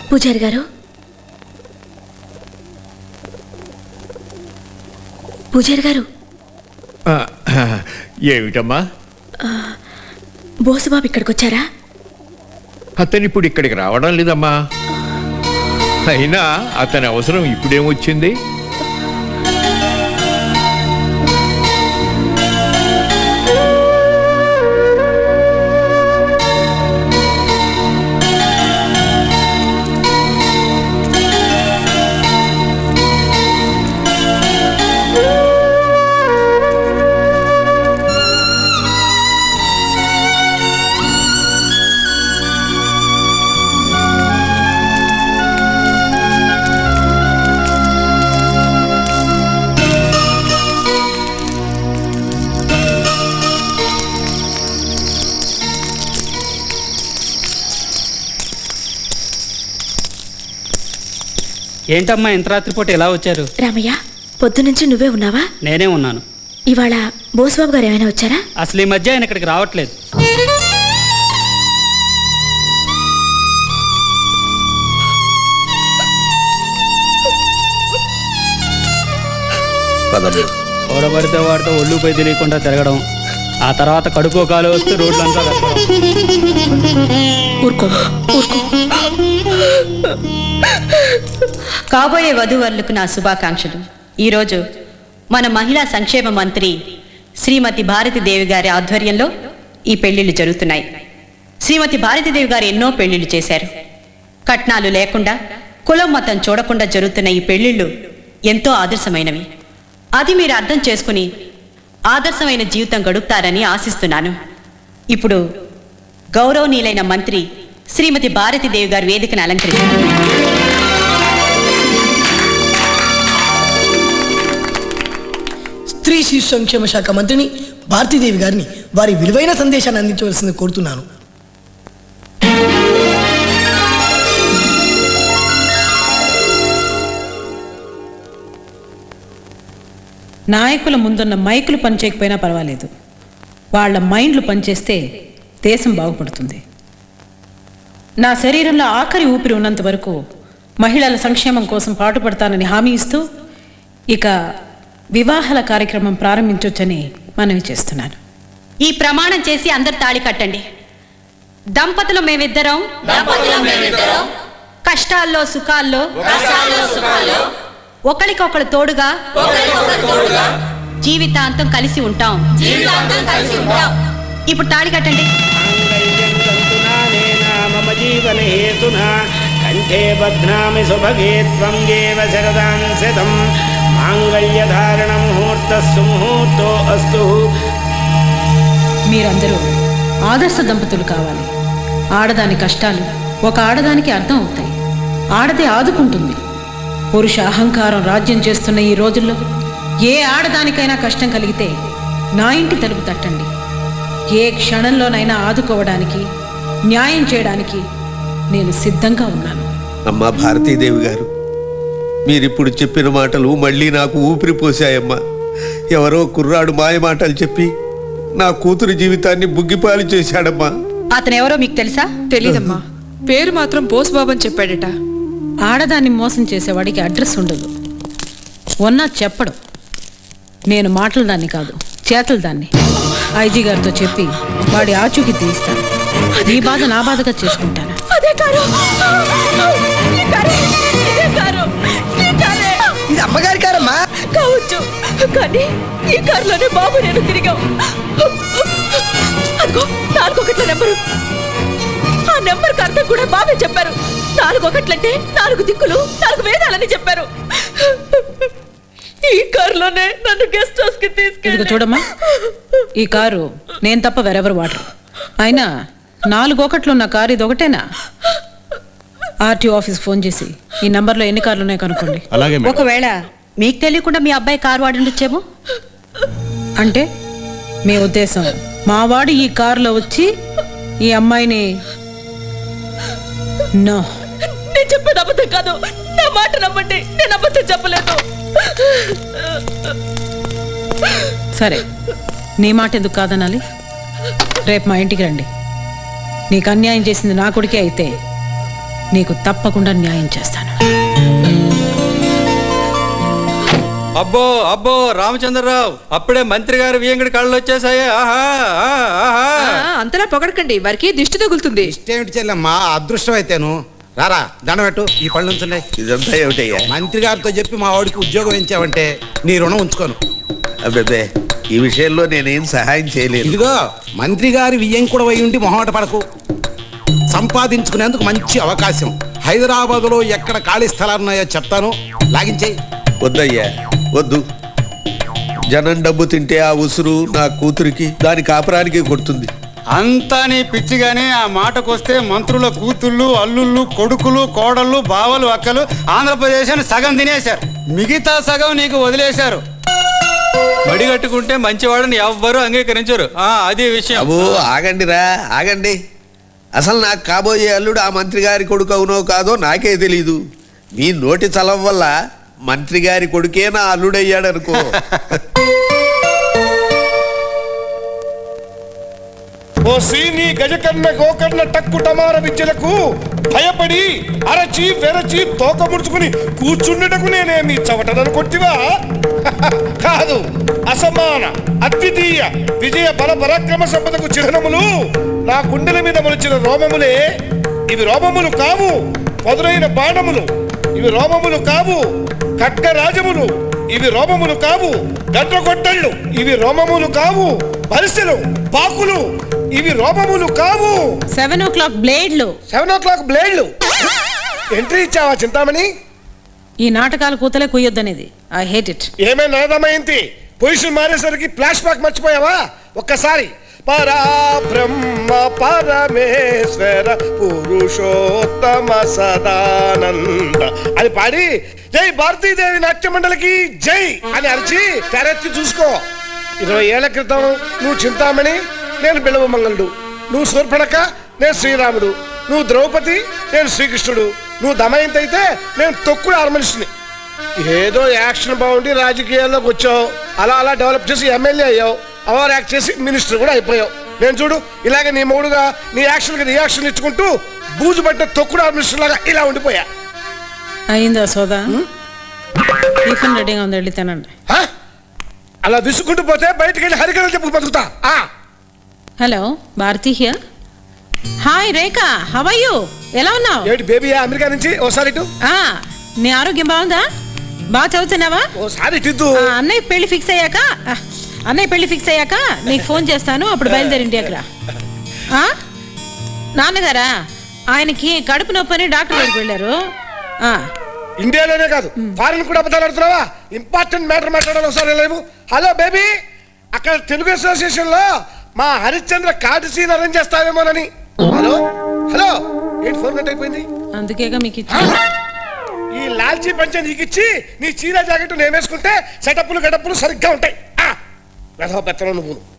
పూజారి గారు, పూజారి గారు. ఏమిటమ్మా? బోసుబాబు ఇక్కడికి వచ్చారా? అతను ఇప్పుడు ఇక్కడికి రావడం లేదమ్మా. అయినా అతని అవసరం ఇప్పుడేమొచ్చింది? ఏంటమ్మా ఇంత రాత్రిపూట ఎలా వచ్చారు? రామయ్య, పొద్దునుంచి నువ్వే ఉన్నావా? నేనే ఉన్నాను. ఇవాళ బోసుబాబు గారు ఏమైనా వచ్చారా? అసలు ఈ మధ్య ఆయన ఇక్కడికి రావట్లేదు. ఓడబడితే వాడితో ఒళ్ళుపై తెలియకుండా తిరగడం, ఆ తర్వాత కడుపు కాలు వస్తే రోడ్లంతా కాబోయే వధూవరులకు నా శుభాకాంక్షలు. ఈరోజు మన మహిళా సంక్షేమ మంత్రి శ్రీమతి భారతీదేవి గారి ఆధ్వర్యంలో ఈ పెళ్లిళ్లు జరుగుతున్నాయి. శ్రీమతి భారతీదేవి గారు ఎన్నో పెళ్లిళ్లు చేశారు. కట్నాలు లేకుండా, కులం మతం చూడకుండా జరుగుతున్న ఈ పెళ్లిళ్లు ఎంతో ఆదర్శమైనవి. అది మీరు అర్థం చేసుకుని ఆదర్శమైన జీవితం గడుపుతారని ఆశిస్తున్నాను. ఇప్పుడు గౌరవనీయులైన మంత్రి శ్రీమతి భారతీదేవి గారు వేదికను అలంకరిస్తారు. స్త్రీ శిశు సంక్షేమ శాఖ మంత్రిని భారతీదేవి గారిని వారి విలువైన సందేశాన్ని అందించవలసింది కోరుతున్నాను. నాయకుల ముందున్న మైకులు పనిచేయకపోయినా పర్వాలేదు, వాళ్ళ మైండ్లు పనిచేస్తే దేశం బాగుపడుతుంది. నా శరీరంలో ఆఖరి ఊపిరి ఉన్నంత వరకు మహిళల సంక్షేమం కోసం పాటుపడతానని హామీ ఇస్తూ ఇక వివాహాల కార్యక్రమం ప్రారంభించొచ్చని మనవి చేస్తున్నాను. ఈ ప్రమాణం చేసి అందరు తాళి కట్టండి. దంపతులు మేమిద్దరం కష్టాల్లో సుఖాల్లో ఒకరికొకరు తోడుగా జీవితాంతం కలిసి ఉంటాం. ఇప్పుడు తాళి కట్టండి. కంఠే బధ్నామి సుభగే త్వం దేవ శరదాం శతం మాంగళ్యధారణ ముహూర్తస్సు ముహూర్తో అస్తు. మీరందరూ ఆదర్శ దంపతులు కావాలి. ఆడదాని కష్టాలు ఒక ఆడదానికి అర్థం అవుతాయి. ఆడది ఆదుకుంటుంది. పురుష అహంకారం రాజ్యం చేస్తున్న ఈ రోజుల్లో ఏ ఆడదానికైనా కష్టం కలిగితే నా ఇంటి తలుపు తట్టండి. ఏ క్షణంలోనైనా ఆదుకోవడానికి, న్యాయం చేయడానికి నేను సిద్ధంగా ఉన్నాను. అమ్మా భారతీదేవి గారు, మీరిప్పుడు చెప్పిన మాటలు మళ్ళీ నాకు ఊపిరి పోసాయమ్మా. ఎవరో కుర్రాడు మాయ మాటలు చెప్పి నా కూతురు జీవితాన్ని బుగ్గిపాలు చేశాడమ్మా. అతనెవరో మీకు తెలుసా? తెలీదమ్మా, పేరు మాత్రం బోసుబాబు అని చెప్పాడట. ఆడదాన్ని మోసం చేసేవాడికి అడ్రస్ ఉండదు, ఉన్నా చెప్పడు. నేను మాటలు దాన్ని కాదు, చేతులు దాన్ని. ఐజీ గారితో చెప్పి వాడి ఆచూకీ తీస్తాను. ఈ బాధ నా బాధగా చేసుకుంటాను. ఇది అమ్మగారి కారమ్మా కావచ్చు, కానీ ఈ కారులోనే బాబు నేను తిరిగాం. అదిగో 4 నెంబరు. ఆ నెంబర్కి అర్థం కూడా బాబే చెప్పారు. 4 4 దిక్కులు, 4 వేదాలని చెప్పారు. ఈ కారులోనే నన్ను గెస్ట్ హౌస్ కి తీసుకెళ్ళి. చూడమ్మా, ఈ కారు నేను తప్ప వేరెవరు వాడరు. అయినా 4 ఉన్న కారు ఇది ఒకటేనా? ఆర్టీఓ ఆఫీస్ ఫోన్ చేసి ఈ నంబర్లో ఎన్ని కార్లు ఉన్నాయో కనుక్కోండి. ఒకవేళ మీకు తెలియకుండా మీ అబ్బాయి కారు వాడి ఉండొచ్చేమో. అంటే మీ ఉద్దేశం మా వాడు ఈ కారులో వచ్చి ఈ అమ్మాయిని? నో, నేను చెప్పేది అబద్ధం కాదు. నా మాట నమ్మండి, నేను అబద్ధం చెప్పలేదు. సరే, నీ మాట ఎందుకు కాదనాలి? రేపు మా ఇంటికి రండి. నీకు అన్యాయం చేసింది నా కొడుకే అయితే నీకు తప్పకుండా న్యాయం చేస్తాను. అబ్బో అబ్బో రామచంద్రరావు, అప్పుడే మంత్రి గారు వియంకుడి కళ్ళు వచ్చేసాయి. ఆహా ఆహా. అంతలా పొగడకండి, వారికి దిష్టి తగులుతుంది. ఇష్టేమిటి చెల్లెమ్మా, అదృష్టం అయితేను. రారా దండం పెట్టు, ఈ పళ్ళు ఉంచున్నాయి. ఇదంతా ఏమిటయ్యా? మంత్రి గారితో చెప్పి మా వాడికి ఉద్యోగం ఇచ్చావంటే నీ రుణం ఉంచుకోను. అబ్బే, ఈ విషయంలో నేనేం సహాయం చేయలేదు. ఇదిగో మంత్రి గారి వియ్యంకుడు అయి ఉండి మొహమాట పడకు. సంపాదించుకునేందుకు మంచి అవకాశం. హైదరాబాదులో ఎక్కడ ఖాళీ స్థలాలు ఉన్నాయో చెప్తాను, లాగించేయి. వద్దయ్యా, వద్దు. జనం డబ్బు తింటే ఆ ఉసురు నా కూతురికి, దాని కాపురానికి కొడుతుంది. అంతా నీ పిచ్చిగానే. ఆ మాటకొస్తే మంత్రుల కూతుళ్ళు, అల్లుళ్ళు, కొడుకులు, కోడళ్ళు, బావలు, అక్కలు ఆంధ్రప్రదేశ్ అని సగం తినేశారు. మిగతా సగం నీకు వదిలేశారు. మడిగట్టుకుంటే మంచివాడని ఎవ్వరూ అంగీకరించరు. అది విషయం. అబ్బో ఆగండిరా, ఆగండి. అసలు నాకు కాబోయే అల్లుడు ఆ మంత్రి గారి కొడుకు అవునో కాదో నాకే తెలీదు. మీ నోటి చలం వల్ల మంత్రి గారి కొడుకే నా అల్లుడయ్యాడు అనుకో. ఓ సీని గజకర్ణ గోకర్ణ టక్కు టమార విద్యలకు భయపడి అరచి వెరచి తోక ముడుచుకుని కూర్చుండటకు నేనేమి చవటనను కొట్టివా? కాదు, అసమాన అద్వితీయ విజయ బల పరాక్రమ సంపదకు చిహ్నములు నా గుండెల మీద మొలిచిన రోమములే. ఇవి రోమములు కావు, పదునైన బాణములు. ఇవి రోమములు కావు, ఖడ్గరాజములు. ఇవి రోమములు కావు, గడ్డగొడ్డళ్ళు. ఇవి రోమములు కావు, పరిసెలు పాకులు. ఇవి రోమములు కావు. 7 o'clock బ్లేడ్లు. 7 o'clock బ్లేడ్లు. ఎంట్రీ ఇచ్చావా చింతామణి? ఈ నాటకాలు కూతలే కుయ్యొద్దనేది. I hate it. ఏమైనా నరదమైంది? పొజిషన్ మారేసరికి ఫ్లాష్ బ్యాక్ మర్చిపోయావా? ఒక్కసారి పరాబ్రహ్మ పరమేశ్వర పురుషోత్తమ సదానంద అని పాడి జై భారతీదేవి నాట్య మండలికి జై అని అరిచి తెరెత్తి చూసుకో. 20 ఏళ్ల క్రితం నువ్వు చింతామణి, నేను బిళవమంగళుడు. నువ్వు శూర్పణఖ, నేను శ్రీరాముడు. నువ్వు ద్రౌపది, నేను శ్రీకృష్ణుడు. నువ్వు దమయంతి అయితే నేను తొక్కుడు ఆర్మనిస్ట్ని. ఏదో యాక్షన్ బాగుండి రాజకీయాల్లోకి వచ్చావు. అలా అలా డెవలప్ చేసి ఎమ్మెల్యే అయ్యావు. ఓవర్ యాక్ట్ చేసి మినిస్టర్ కూడా అయిపోయావు. నేను చూడు ఇలాగే నీ మూడుగా నీ యాక్షన్కి రియాక్షన్ ఇచ్చుకుంటూ బూజు పడ్డ తొక్కుడు ఆర్మనిస్టర్ లాగా ఇలా ఉండిపోయా. అయిందా సోదా? టిఫిన్ రెడీగా ఉంది, వెళ్ళి తినండి. అలా విసుకుంటూ పోతే బయటికి వెళ్ళి హరికథలు చెప్పు బతుకుతా. Hello, Bharati here. Hi Rekha, how are you? ఎలా ఉన్నావు? ఏమిటి బేబీ అమెరికా నుంచి? ఓసారి ఇటు. నీ ఆరోగ్యం బాగుందా? బాగా చదువుతున్నావా? ఓసారి ఇటు. అన్నయ్య పెళ్లి ఫిక్స్ అయ్యాక నీకు ఫోన్ చేస్తాను. అప్పుడు బయలుదేరి ఇండియాకి రా. నాన్నగారా? ఆయనకి కడుపు నొప్పి అని డాక్టర్ దగ్గరికి వెళ్ళారు. ఇండియాలోనే కాదు, ఫారెన్ కూడా అబద్ధాలు ఆడుతున్నావా? ఇంపార్టెంట్ మ్యాటర్ మాట్లాడాలి, ఒకసారి లేవు. హలో బేబీ, అక్కడ తెలుగు అసోసియేషన్ లో మా హరిశ్చంద్ర కార్డు సీన్ అరేంజ్ చేస్తావేమోనని. హలో హలో, ఏంటి ఫోన్ కట్ అయిపోయింది? అందుకేగా మీకు ఈ లాల్చీ పంచ నీకు ఇచ్చి నీ చీర జాకెట్ నేను వేసుకుంటే సెటప్లు గడప్పులు సరిగ్గా ఉంటాయి. పెత్తనం నువ్వు.